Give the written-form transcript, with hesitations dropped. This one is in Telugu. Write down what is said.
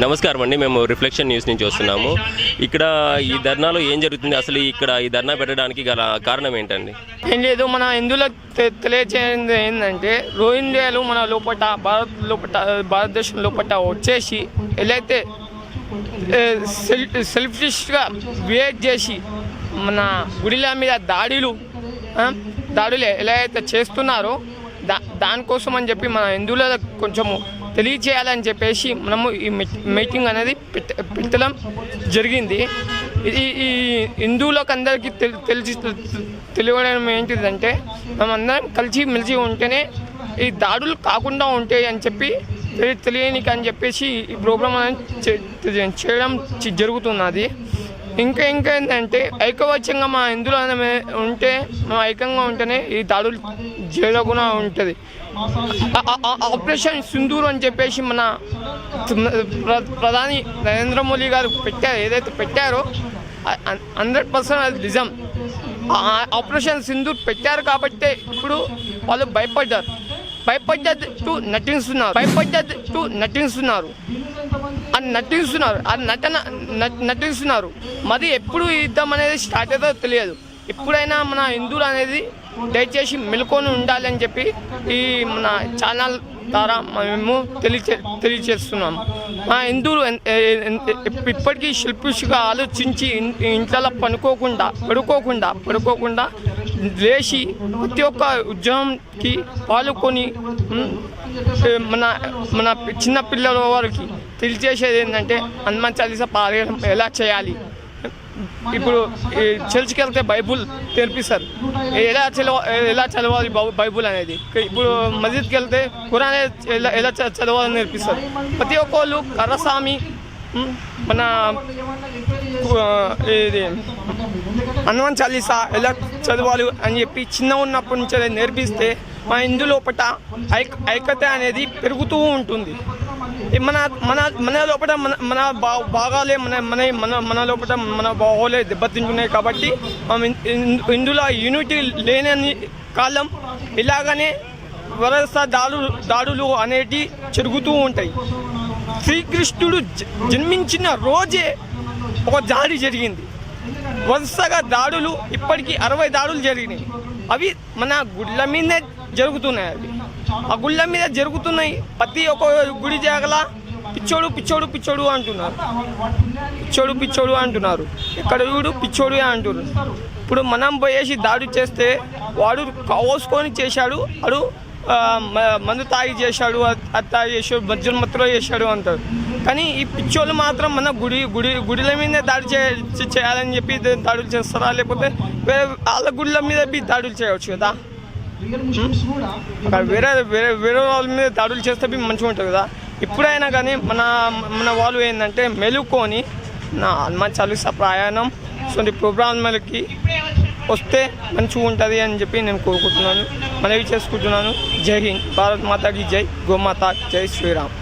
నమస్కారం అండి. మేము రిఫ్లెక్షన్ న్యూస్ నుంచి వస్తున్నాము. ఇక్కడ ఈ ధర్నాలో ఏం జరుగుతుంది, అసలు ఇక్కడ ఈ ధర్నా పెట్టడానికి గల కారణం ఏంటండి? ఏం లేదు, మన హిందువులకు తెలియచేయండి ఏంటంటే రోహింగ్యాలు మన భారతదేశం లోపల వచ్చేసి ఎలా అయితే సెల్ఫిష్గా బిహేవ్ చేసి మన గుడిల మీద దాడులు ఎలా అయితే చేస్తున్నారో దానికోసం అని చెప్పి మన హిందువులకు కొంచెము తెలియచేయాలని చెప్పేసి మనము ఈ మీటింగ్ అనేది పెట్టడం జరిగింది. ఈ హిందువులకు అందరికీ తెలియడం ఏంటిదంటే మనమందరం కలిసి మెలిసి ఉంటేనే ఈ దాడులు కాకుండా ఉంటాయి అని చెప్పి తెలియనికి అని చెప్పేసి ఈ ప్రోగ్రామ్ అనేది చేయడం జరుగుతున్నది. ఇంకా ఏంటంటే ఐకవచంగా మా హిందువులు ఉంటే మనం ఐక్యంగా ఉంటేనే ఈ దాడులు జరగకుండా ఉంటుంది. ఆపరేషన్ సింధూర్ అని చెప్పేసి మన ప్రధాని నరేంద్ర మోదీ గారు ఏదైతే పెట్టారో 100% అది నిజం. ఆపరేషన్ సింధూర్ పెట్టారు కాబట్టి ఇప్పుడు వాళ్ళు భయపడ్డట్టు నటిస్తున్నారు నటిస్తున్నారు. మరి ఎప్పుడు యుద్ధం అనేది స్టార్ట్ అవుతుందో తెలియదు. ఎప్పుడైనా మన హిందువులు అనేది దయచేసి మెలుకొని ఉండాలని చెప్పి ఈ మన ఛానల్ ద్వారా మేము తెలియచేస్తున్నాము. మా హిందువులు ఇప్పటికీ శిల్పిష్గా ఆలోచించి ఇంట్లో పడుకోకుండా లేచి ప్రతి ఒక్క ఉద్యమంకి పాల్గొని మన చిన్న పిల్లల వారికి తెలియచేసేది ఏంటంటే హనుమాన్ చాలీసా పారాయణం ఎలా చేయాలి. ఇప్పుడు చర్చికి వెళ్తే బైబుల్ నేర్పిస్తారు, ఎలా చదవాలి బైబుల్ అనేది. ఇప్పుడు మస్జిద్కి వెళ్తే ఖురాన్ ఎలా చదవాలని నేర్పిస్తారు. ప్రతి ఒక్కళ్ళు కర్రస్వామి మన ఇది హనుమాన్ చాలీసా ఎలా చదవాలి అని చెప్పి చిన్న ఉన్నప్పటి నుంచి నేర్పిస్తే మా హిందూ లోపల ఐక్యత అనేది పెరుగుతూ ఉంటుంది. మన లోపల మన భాగాలే మన లోపల మన భావాలే దెబ్బతింటున్నాయి. కాబట్టి హిందువుల యూనిటీ లేని కాలం ఇలాగనే వరస దాడులు అనేటివి జరుగుతూ ఉంటాయి. శ్రీకృష్ణుడు జన్మించిన రోజే ఒక దాడి జరిగింది. వరుసగా దాడులు ఇప్పటికీ 60 దాడులు జరిగినాయి. అవి మన గుళ్ళ మీదే జరుగుతున్నాయి. ఆ గుళ్ళ మీద జరుగుతున్నాయి. ప్రతి ఒక్క గుడి జాగల పిచ్చోడు అంటున్నారు. ఎక్కడ చూడు పిచ్చోడు అంటున్నారు. ఇప్పుడు మనం పోయేసి దాడి చేస్తే వాడు కావోసుకొని చేశాడు, వాడు మందు తాగి చేశాడు, అది తాగి చేశాడు, మధ్యలో చేశాడు అంటారు. కానీ ఈ పిచ్చోళ్ళు మాత్రం మన గుడిల మీదే దాడి చేయాలని చెప్పి దాడులు చేస్తారా? లేకపోతే వాళ్ళ గుడిల మీద దాడులు చేయవచ్చు కదా. వేరే వాళ్ళ మీద దాడులు చేస్తే మంచిగా ఉంటుంది కదా. ఎప్పుడైనా కానీ మన వాళ్ళు ఏంటంటే మెలుకొని నా హనుమాన్ చాలీసా ప్రయాణం సో ప్రోగ్రాంలకి వస్తే మంచిగా ఉంటుంది అని చెప్పి నేను కోరుకుంటున్నాను, మనవి చేసుకుంటున్నాను. జై హింద్, భారత్ మాతాకి జై, గోమాత జై శ్రీరామ్.